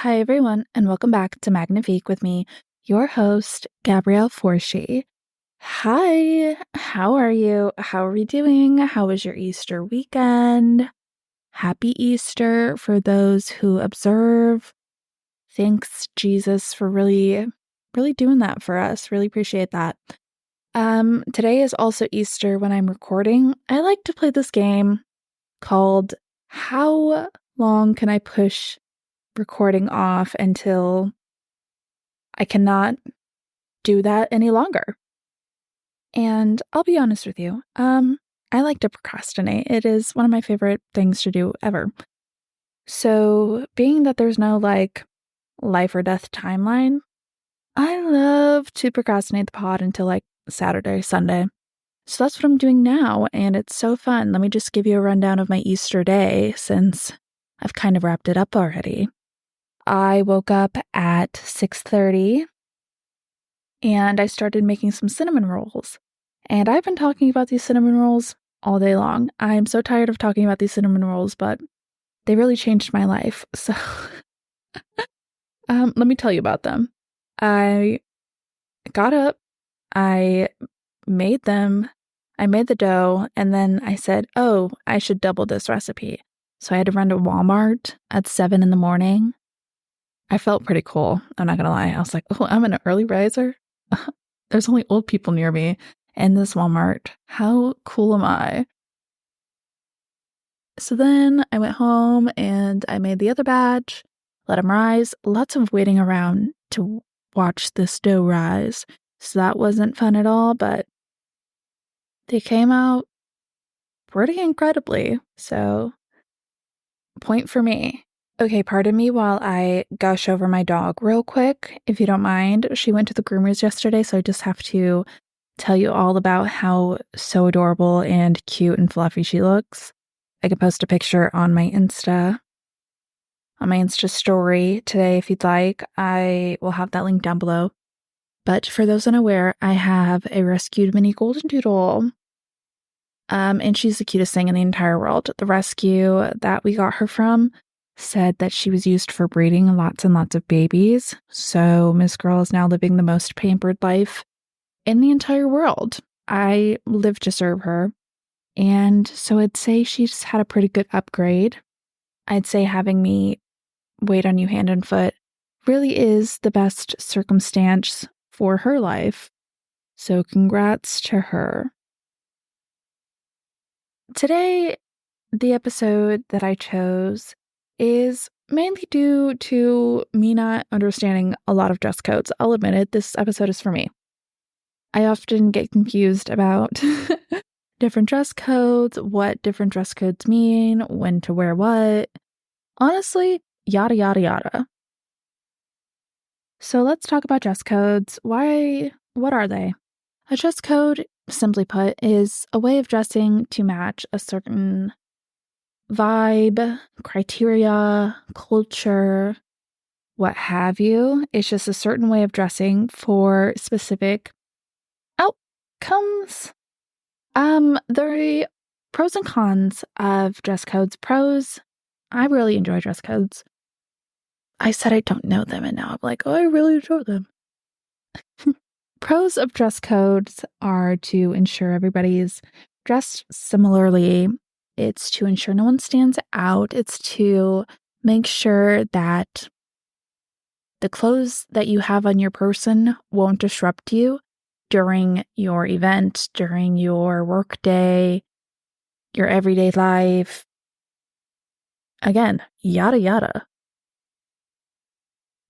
Hi, everyone, and welcome back to Magnifique with me, your host, Gabrielle Forshee. Hi, how are you? How are we doing? How was your Easter weekend? Happy Easter for those who observe. Thanks, Jesus, for really doing that for us. Really appreciate that. Today is also Easter when I'm recording. I like to play this game called How Long Can I Push Recording Off Until I Cannot Do That Any Longer? And I'll be honest with you, I like to procrastinate. It is one of my favorite things to do ever. So, being that there's no life or death timeline, I love to procrastinate the pod until Saturday, Sunday. So that's what I'm doing now, and it's so fun. Let me just give you a rundown of my Easter day since I've kind of wrapped it up already. I woke up at 6:30 and I started making some cinnamon rolls. And I've been talking about these cinnamon rolls all day long. I'm so tired of talking about these cinnamon rolls, but they really changed my life. So let me tell you about them. I got up, I made them, I made the dough, and then I said, oh, I should double this recipe. So I had to run to Walmart at 7 in the morning. I felt pretty cool. I'm not gonna lie. I was like, oh, I'm an early riser. There's only old people near me in this Walmart. How cool am I? So then I went home and I made the other batch, let them rise. Lots of waiting around to watch this dough rise. So that wasn't fun at all, but they came out pretty incredibly. So, point for me. Okay, pardon me while I gush over my dog real quick, if you don't mind. She went to the groomers yesterday, so I just have to tell you all about how so adorable and cute and fluffy she looks. I could post a picture on my Insta story today if you'd like. I will have that link down below. But for those unaware, I have a rescued mini golden doodle. And she's the cutest thing in the entire world. The rescue that we got her from said that she was used for breeding lots and lots of babies. So Miss Girl is now living the most pampered life in the entire world. I live to serve her. And so I'd say she's had a pretty good upgrade. I'd say having me wait on you hand and foot really is the best circumstance for her life. So congrats to her. Today, the episode that I chose is mainly due to me not understanding a lot of dress codes. I'll admit it, this episode is for me. I often get confused about different dress codes, what different dress codes mean, when to wear what. Honestly, yada, yada, yada. So let's talk about dress codes. What are they? A dress code, simply put, is a way of dressing to match a certain vibe, criteria, culture, what have you. It's just a certain way of dressing for specific outcomes. The pros and cons of dress codes. Pros, I really enjoy dress codes. I said I don't know them, and now I'm like, oh, I really enjoy them. Pros of dress codes are to ensure everybody's dressed similarly. It's to ensure no one stands out. It's to make sure that the clothes that you have on your person won't disrupt you during your event, during your work day, your everyday life. Again, yada yada.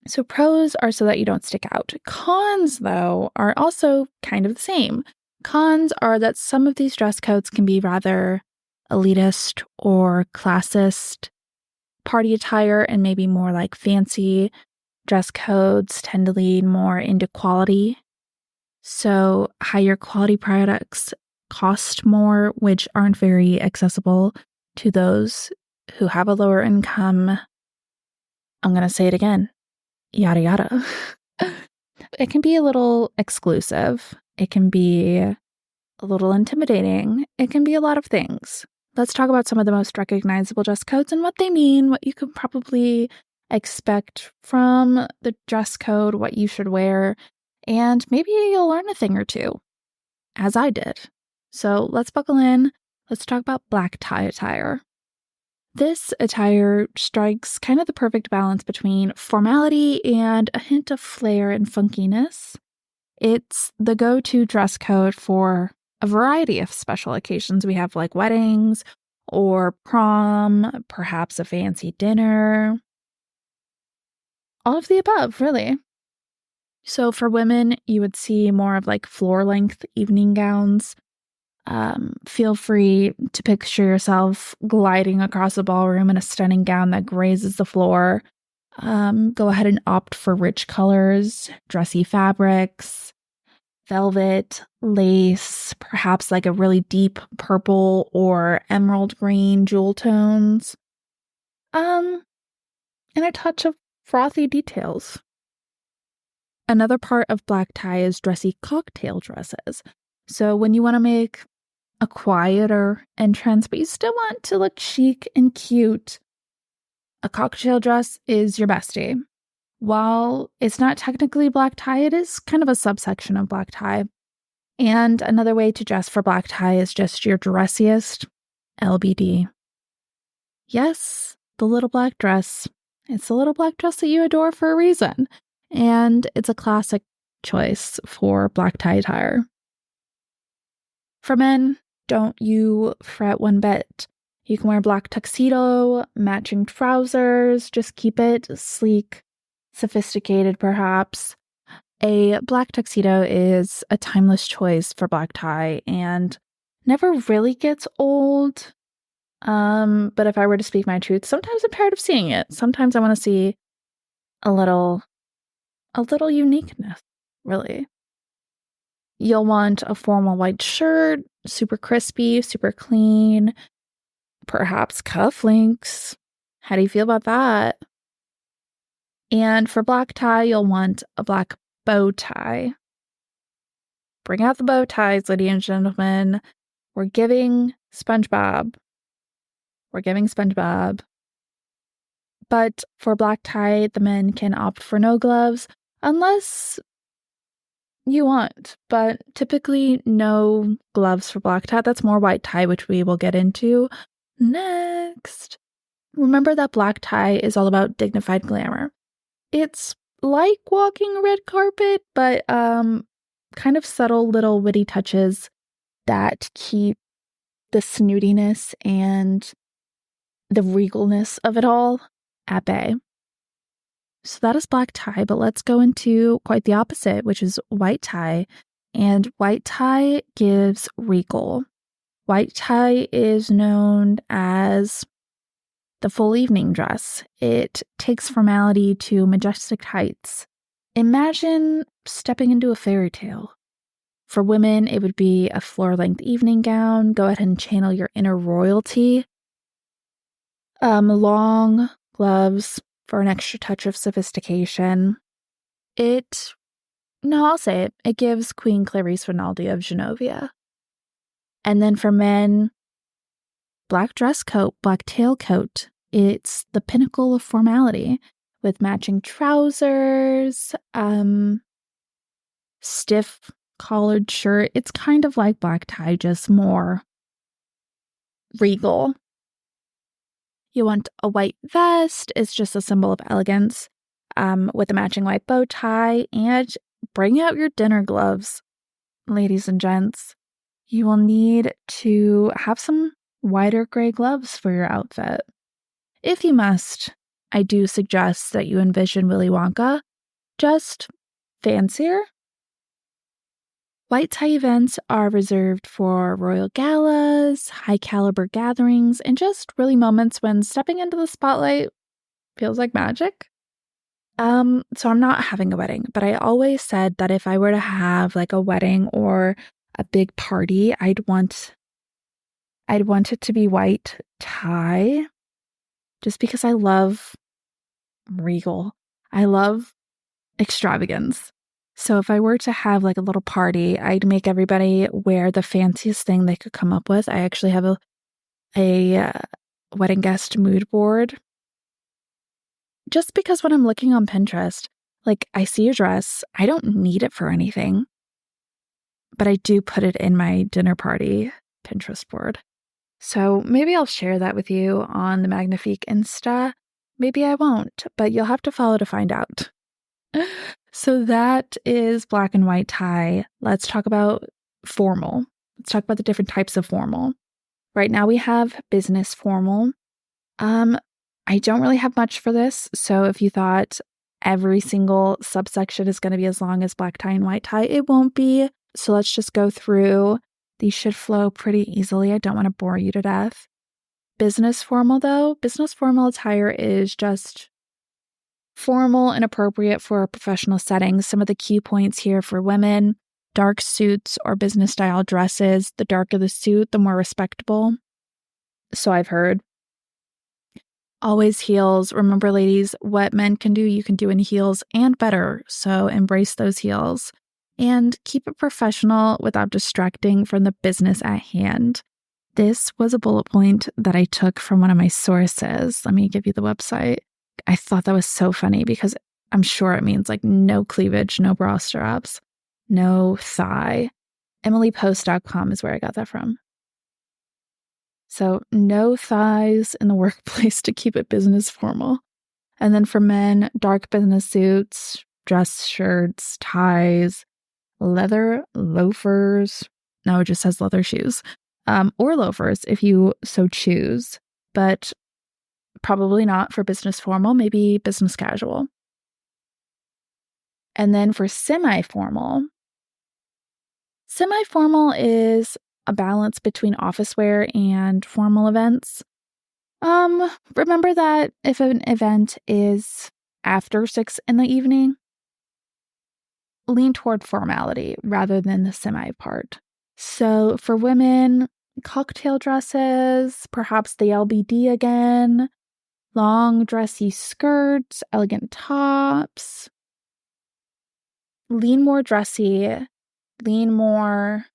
So pros are so that you don't stick out. Cons, though, are also kind of the same. Cons are that some of these dress codes can be rather elitist or classist. Party attire and maybe more like fancy dress codes tend to lead more into quality. So higher quality products cost more, which aren't very accessible to those who have a lower income. I'm going to say it again. Yada yada. It can be a little exclusive. It can be a little intimidating. It can be a lot of things. Let's talk about some of the most recognizable dress codes and what they mean, what you could probably expect from the dress code what you should wear, and maybe you'll learn a thing or two, as I did. So let's buckle in. Let's talk about black tie attire. This attire strikes kind of the perfect balance between formality and a hint of flair and funkiness. It's the go-to dress code for a variety of special occasions. We have like weddings or prom, perhaps a fancy dinner. All of the above, really. So for women, you would see more of like floor-length evening gowns. Feel free to picture yourself gliding across a ballroom in a stunning gown that grazes the floor. Go ahead and opt for rich colors, dressy fabrics, velvet, lace, perhaps like a really deep purple or emerald green jewel tones. And a touch of frothy details. Another part of black tie is dressy cocktail dresses. So when you want to make a quieter entrance, but you still want to look chic and cute, a cocktail dress is your bestie. While it's not technically black tie, it is kind of a subsection of black tie. And another way to dress for black tie is just your dressiest LBD. Yes, the little black dress. It's the little black dress that you adore for a reason. And it's a classic choice for black tie attire. For men, don't you fret one bit. You can wear black tuxedo, matching trousers, just keep it sleek, sophisticated perhaps. A black tuxedo is a timeless choice for black tie and never really gets old. But if I were to speak my truth, sometimes I'm tired of seeing it. Sometimes I want to see a little uniqueness, really. You'll want a formal white shirt, super crispy, super clean, perhaps cufflinks. How do you feel about that? And for black tie, you'll want a black bow tie. Bring out the bow ties, ladies and gentlemen. We're giving SpongeBob. But for black tie, the men can opt for no gloves, unless you want, but typically no gloves for black tie. That's more white tie, which we will get into next. Remember that black tie is all about dignified glamour. It's like walking a red carpet, but kind of subtle little witty touches that keep the snootiness and the regalness of it all at bay. So that is black tie, but let's go into quite the opposite, which is white tie. And white tie gives regal. White tie is known as the full evening dress. It takes formality to majestic heights. Imagine stepping into a fairy tale. For women, it would be a floor-length evening gown. Go ahead and channel your inner royalty. Long gloves for an extra touch of sophistication. I'll say it. It gives Queen Clarice Rinaldi of Genovia. And then for men, black dress coat, black tailcoat. It's the pinnacle of formality with matching trousers, stiff collared shirt. It's kind of like black tie, just more regal. You want a white vest. It's just a symbol of elegance with a matching white bow tie. And bring out your dinner gloves, ladies and gents. You will need to have some wider gray gloves for your outfit. If you must, I do suggest that you envision Willy Wonka, just fancier. White tie events are reserved for royal galas, high-caliber gatherings, and just really moments when stepping into the spotlight feels like magic. So I'm not having a wedding, but I always said that if I were to have like a wedding or a big party, I'd want it to be white tie, just because I love regal. I love extravagance. So if I were to have like a little party, I'd make everybody wear the fanciest thing they could come up with. I actually have a wedding guest mood board just because when I'm looking on Pinterest, like I see a dress, I don't need it for anything, but I do put it in my dinner party Pinterest board. So maybe I'll share that with you on the Magnifique Insta. Maybe I won't, but you'll have to follow to find out. So that is black and white tie. Let's talk about formal. Let's talk about the different types of formal. Right now we have business formal. I don't really have much for this. So if you thought every single subsection is going to be as long as black tie and white tie, it won't be. So let's just go through. These should flow pretty easily. I don't want to bore you to death. Business formal, though, business formal attire is just formal and appropriate for a professional setting. Some of the key points here for women: dark suits or business style dresses. The darker the suit, the more respectable. So I've heard. Always heels. Remember, ladies, what men can do, you can do in heels and better. So embrace those heels and keep it professional without distracting from the business at hand. This was a bullet point that I took from one of my sources. Let me give you the website. I thought that was so funny because I'm sure it means like no cleavage, no bra straps, no thigh. EmilyPost.com is where I got that from. So no thighs in the workplace to keep it business formal. And then for men, dark business suits, dress shirts, ties, leather loafers. No, it just says leather shoes. Or loafers if you so choose, but probably not for business formal, maybe business casual. And then for semi-formal is a balance between office wear and formal events. Remember that if an event is after 6 in the evening, lean toward formality rather than the semi part. So for women, cocktail dresses, perhaps the LBD again, long dressy skirts, elegant tops. Lean more dressy, lean more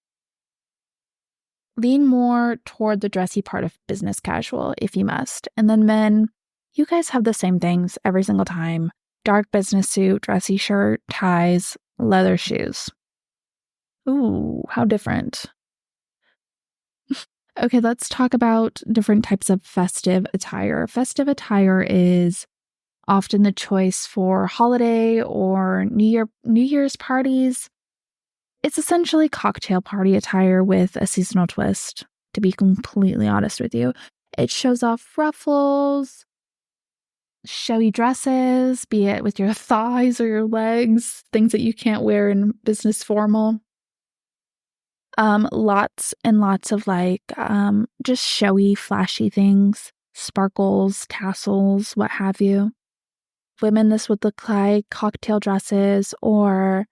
toward the dressy part of business casual if you must. And then men, you guys have the same things every single time. Dark business suit, dressy shirt, ties, leather shoes. Ooh, how different. Okay, let's talk about different types of festive attire. Festive attire is often the choice for holiday or New Year's parties. It's essentially cocktail party attire with a seasonal twist, to be completely honest with you. It shows off ruffles, showy dresses, be it with your thighs or your legs, things that you can't wear in business formal. Lots and lots of just showy, flashy things, sparkles, tassels, what have you. Women, this would look like cocktail dresses or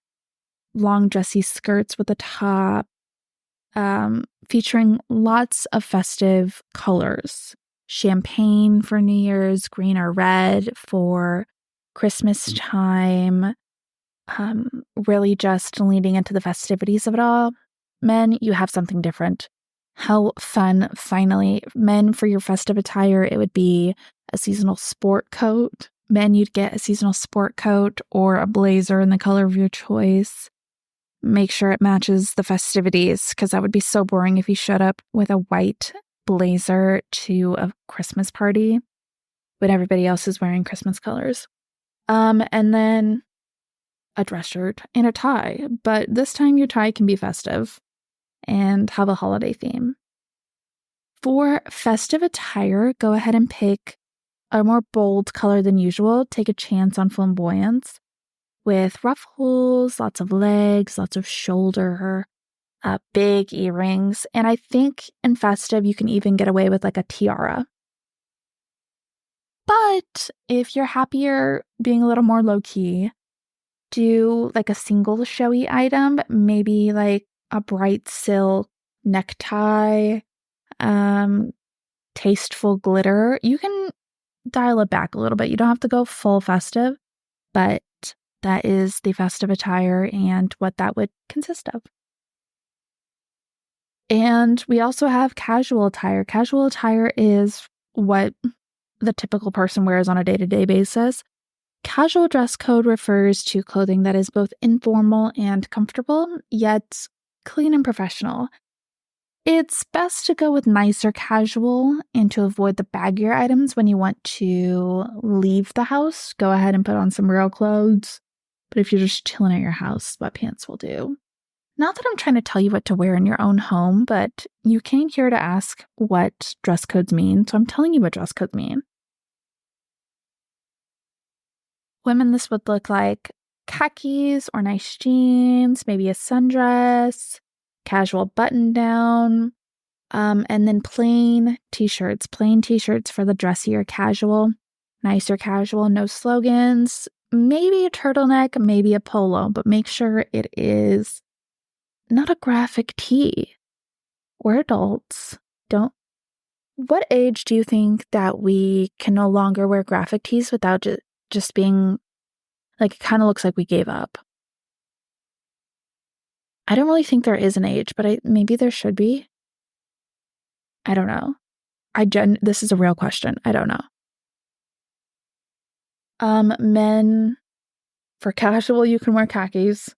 long dressy skirts with a top, featuring lots of festive colors. Champagne for New Year's, green or red for Christmas time, really just leading into the festivities of it all. Men, you have something different. How fun, finally. Men, for your festive attire, it would be a seasonal sport coat. Men, you'd get a seasonal sport coat or a blazer in the color of your choice. Make sure it matches the festivities, because that would be so boring if you showed up with a white blazer to a Christmas party when everybody else is wearing Christmas colors. And then a dress shirt and a tie, but this time your tie can be festive and have a holiday theme. For festive attire, go ahead and pick a more bold color than usual. Take a chance on flamboyance with ruffles, lots of legs, lots of shoulder, big earrings. And I think in festive, you can even get away with like a tiara. But if you're happier being a little more low-key, do like a single showy item, maybe like a bright silk necktie, tasteful glitter. You can dial it back a little bit. You don't have to go full festive, but that is the festive attire and what that would consist of. And we also have casual attire. Casual attire is what the typical person wears on a day-to-day basis. Casual dress code refers to clothing that is both informal and comfortable, yet clean and professional. It's best to go with nicer casual and to avoid the baggier items when you want to leave the house. Go ahead and put on some real clothes. But if you're just chilling at your house, sweatpants will do. Not that I'm trying to tell you what to wear in your own home, but you came here to ask what dress codes mean, so I'm telling you what dress codes mean. Women, this would look like khakis or nice jeans, maybe a sundress, casual button down, and then plain t-shirts for the dressier casual, nicer casual, no slogans, maybe a turtleneck, maybe a polo, but make sure it is not a graphic tee. We're adults. What age do you think that we can no longer wear graphic tees without just being like, it kind of looks like we gave up? I don't really think there is an age, but maybe there should be. I don't know. This is a real question. I don't know. Men, for casual, you can wear khakis.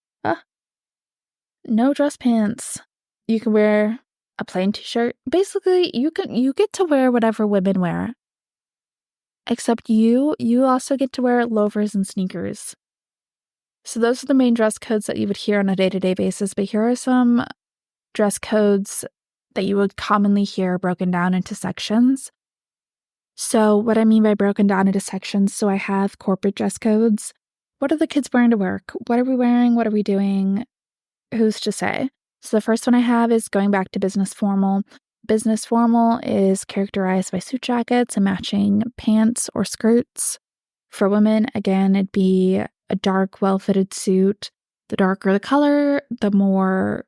No dress pants. You can wear a plain t-shirt. Basically, you get to wear whatever women wear. Except you also get to wear loafers and sneakers. So those are the main dress codes that you would hear on a day-to-day basis, but here are some dress codes that you would commonly hear broken down into sections. So what I mean by broken down into sections, so I have corporate dress codes. What are the kids wearing to work? What are we wearing? What are we doing? Who's to say? So the first one I have is going back to business formal. Business formal is characterized by suit jackets and matching pants or skirts. For women, again, it'd be a dark, well-fitted suit. The darker the color, the more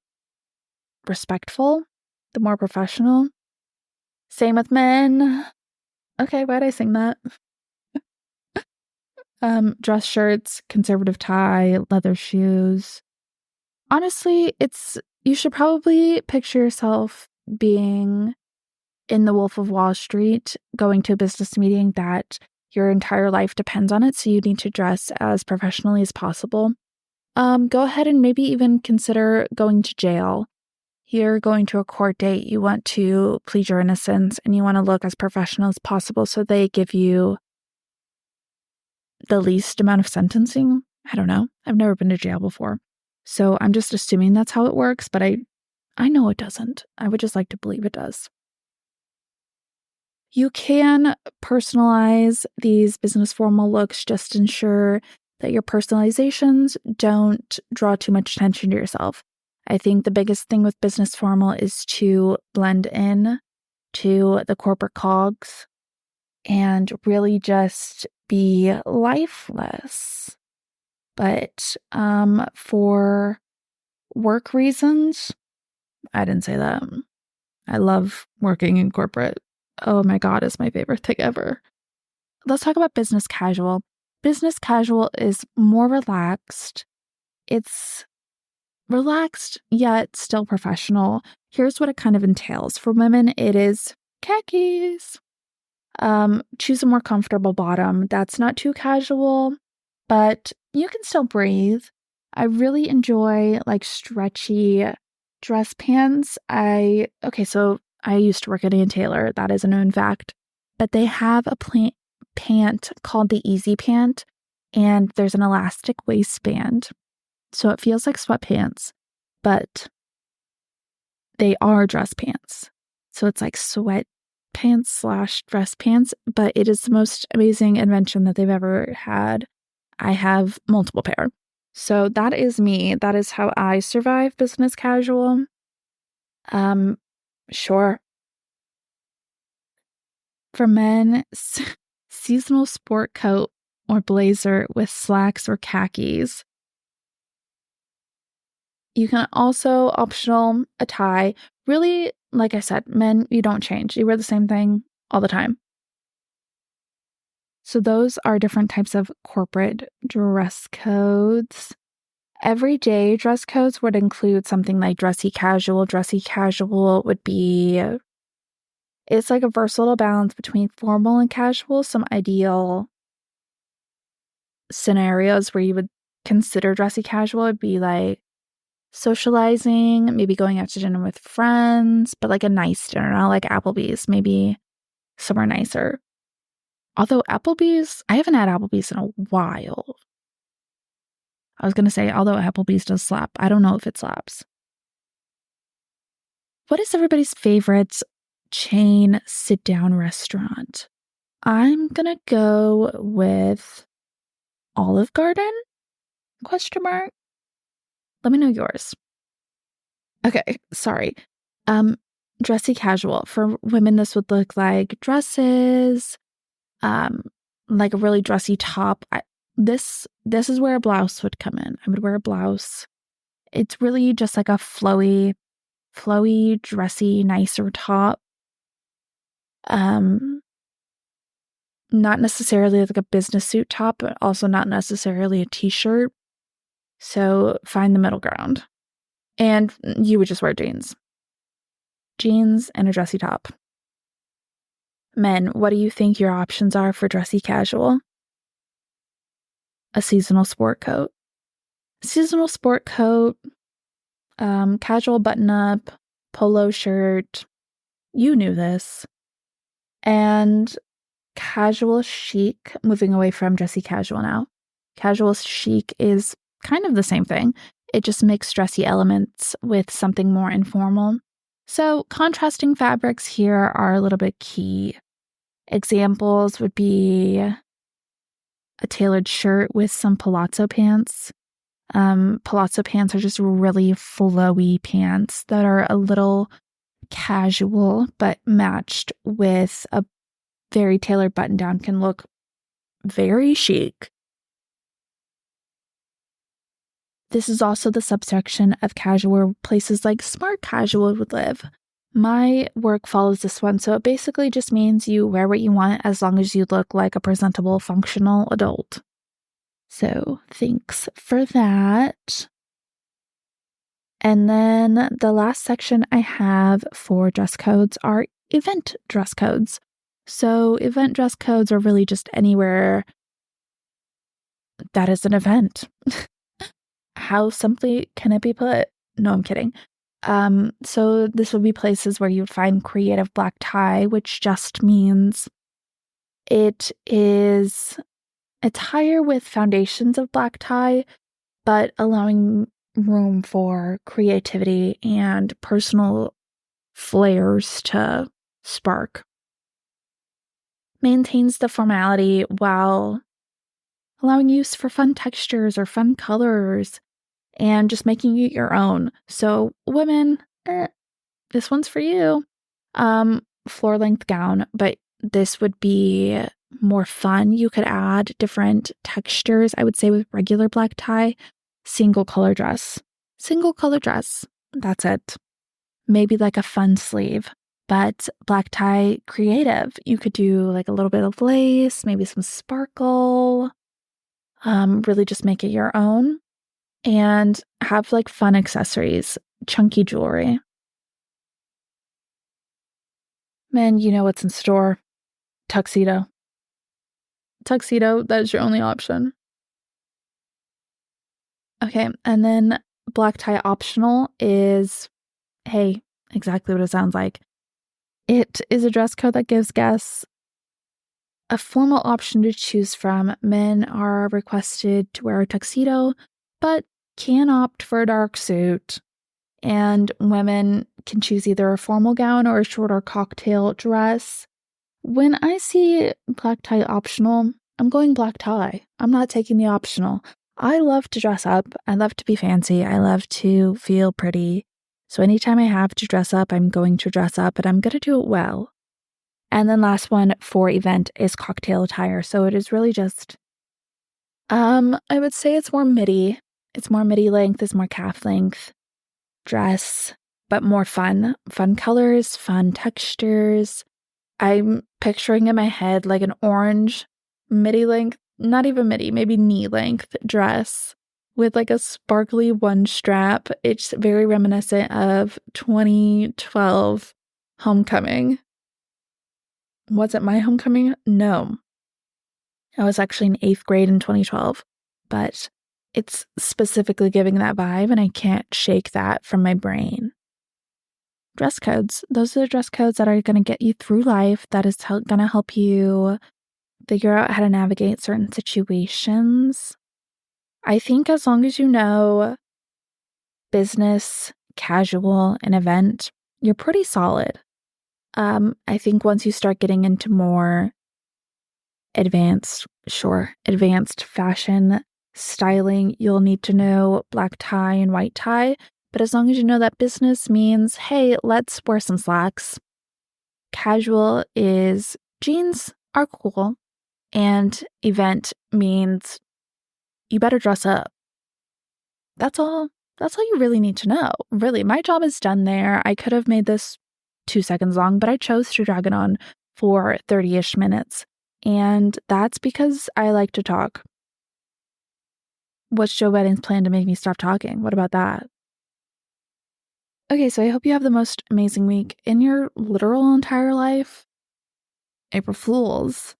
respectful, the more professional. Same with men. Okay, why'd I sing that? Dress shirts, conservative tie, leather shoes. Honestly, you should probably picture yourself being in the Wolf of Wall Street, going to a business meeting that your entire life depends on it, so you need to dress as professionally as possible. Go ahead and maybe even consider going to jail. You're going to a court date, you want to plead your innocence, and you want to look as professional as possible, so they give you the least amount of sentencing. I don't know. I've never been to jail before. So I'm just assuming that's how it works, but I know it doesn't. I would just like to believe it does. You can personalize these business formal looks, just ensure that your personalizations don't draw too much attention to yourself. I think the biggest thing with business formal is to blend in to the corporate cogs and really just be lifeless. But for work reasons, I didn't say that. I love working in corporate. Oh my God, it's my favorite thing ever. Let's talk about business casual. Business casual is more relaxed. It's relaxed, yet still professional. Here's what it kind of entails. For women, it is khakis. Choose a more comfortable bottom. That's not too casual, but you can still breathe. I really enjoy like stretchy dress pants. So I used to work at Ann Taylor. That is a known fact. But they have a pant called the Easy Pant, and there's an elastic waistband. So it feels like sweatpants, but they are dress pants. So it's like sweatpants / dress pants, but it is the most amazing invention that they've ever had. I have multiple pair. So that is me. That is how I survive business casual. Sure. For men, seasonal sport coat or blazer with slacks or khakis. You can also optional a tie. Really, like I said, men, you don't change. You wear the same thing all the time. So those are different types of corporate dress codes. Everyday dress codes would include something like dressy casual. Dressy casual would be, it's like a versatile balance between formal and casual, some ideal scenarios where you would consider dressy casual would be like socializing, maybe going out to dinner with friends, but like a nice dinner, not like Applebee's, maybe somewhere nicer. Although Applebee's, I haven't had Applebee's in a while. I was going to say, although Applebee's does slap, I don't know if it slaps. What is everybody's favorite chain sit-down restaurant? I'm going to go with Olive Garden? Question mark. Let me know yours. Okay, sorry. Dressy casual. For women, this would look like dresses, like a really dressy top. This is where a blouse would come in. I would wear a blouse. It's really just like a flowy, dressy, nicer top. Not necessarily like a business suit top, but also not necessarily a t-shirt. So find the middle ground. And you would just wear jeans. Jeans and a dressy top. Men, what do you think your options are for dressy casual? A seasonal sport coat. Seasonal sport coat, casual button-up, polo shirt. You knew this. And casual chic, moving away from dressy casual now. Casual chic is kind of the same thing. It just mixes dressy elements with something more informal. So contrasting fabrics here are a little bit key. Examples would be a tailored shirt with some palazzo pants. Palazzo pants are just really flowy pants that are a little casual, but matched with a very tailored button down can look very chic. This is also the subsection of casual where places like smart casual would live. My work follows this one, so it basically just means you wear what you want as long as you look like a presentable, functional adult. So thanks for that. And then the last section I have for dress codes are event dress codes. So event dress codes are really just anywhere that is an event. How simply can it be put? No, I'm kidding. So this would be places where you would find creative black tie, which just means it is attire with foundations of black tie, but allowing room for creativity and personal flares to spark. Maintains the formality while allowing use for fun textures or fun colors and just making it your own. So women, this one's for you. Floor length gown, but this would be more fun. You could add different textures, I would say, with regular black tie. Single color dress. That's it. Maybe like a fun sleeve, but black tie creative. You could do like a little bit of lace, maybe some sparkle. Really just make it your own and have like fun accessories, chunky jewelry. Man, you know what's in store. Tuxedo, that is your only option. Okay, and then black tie optional is, hey, exactly what it sounds like. It is a dress code that gives guests a formal option to choose from. Men are requested to wear a tuxedo, but can opt for a dark suit. And women can choose either a formal gown or a shorter cocktail dress. When I see black tie optional, I'm going black tie. I'm not taking the optional. I love to dress up. I love to be fancy. I love to feel pretty. So anytime I have to dress up, I'm going to dress up, and I'm going to do it well. And then last one for event is cocktail attire. So it is really just, I would say it's more midi. It's more midi length, it's more calf length dress, but more fun. Fun colors, fun textures. I'm picturing in my head like an orange midi length, not even midi, maybe knee length dress with like a sparkly one strap. It's very reminiscent of 2012 Homecoming. Was it my homecoming? No. I was actually in 8th grade in 2012, but it's specifically giving that vibe, and I can't shake that from my brain. Dress codes. Those are the dress codes that are going to get you through life, that is going to help you figure out how to navigate certain situations. I think as long as you know business, casual, and event, you're pretty solid. I think once you start getting into more advanced fashion styling, you'll need to know black tie and white tie. But as long as you know that business means, hey, let's wear some slacks. Casual is jeans are cool. And event means you better dress up. That's all you really need to know. Really, my job is done there. I could have made this 2 seconds long, but I chose to drag it on for 30-ish minutes. And that's because I like to talk. What's Joe Biden's plan to make me stop talking? What about that? Okay, so I hope you have the most amazing week in your literal entire life. April Fools.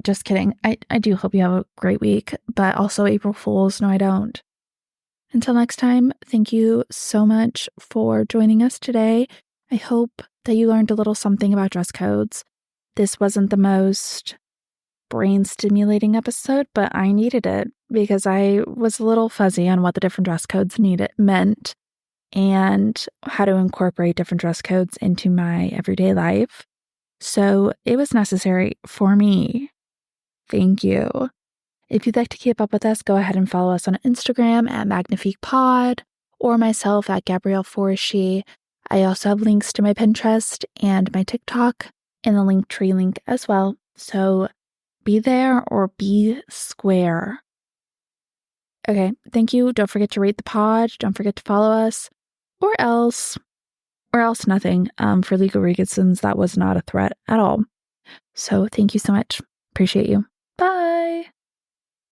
Just kidding. I do hope you have a great week, but also April Fools. No, I don't. Until next time, thank you so much for joining us today. I hope that you learned a little something about dress codes. This wasn't the most brain-stimulating episode, but I needed it because I was a little fuzzy on what the different dress codes meant and how to incorporate different dress codes into my everyday life. So it was necessary for me. Thank you. If you'd like to keep up with us, go ahead and follow us on Instagram at MagnifiquePod or myself at Gabrielle Forshi. I also have links to my Pinterest and my TikTok in the Linktree link as well. So be there or be square. Okay, thank you. Don't forget to rate the pod. Don't forget to follow us. Or else nothing. For legal reasons, that was not a threat at all. So thank you so much. Appreciate you.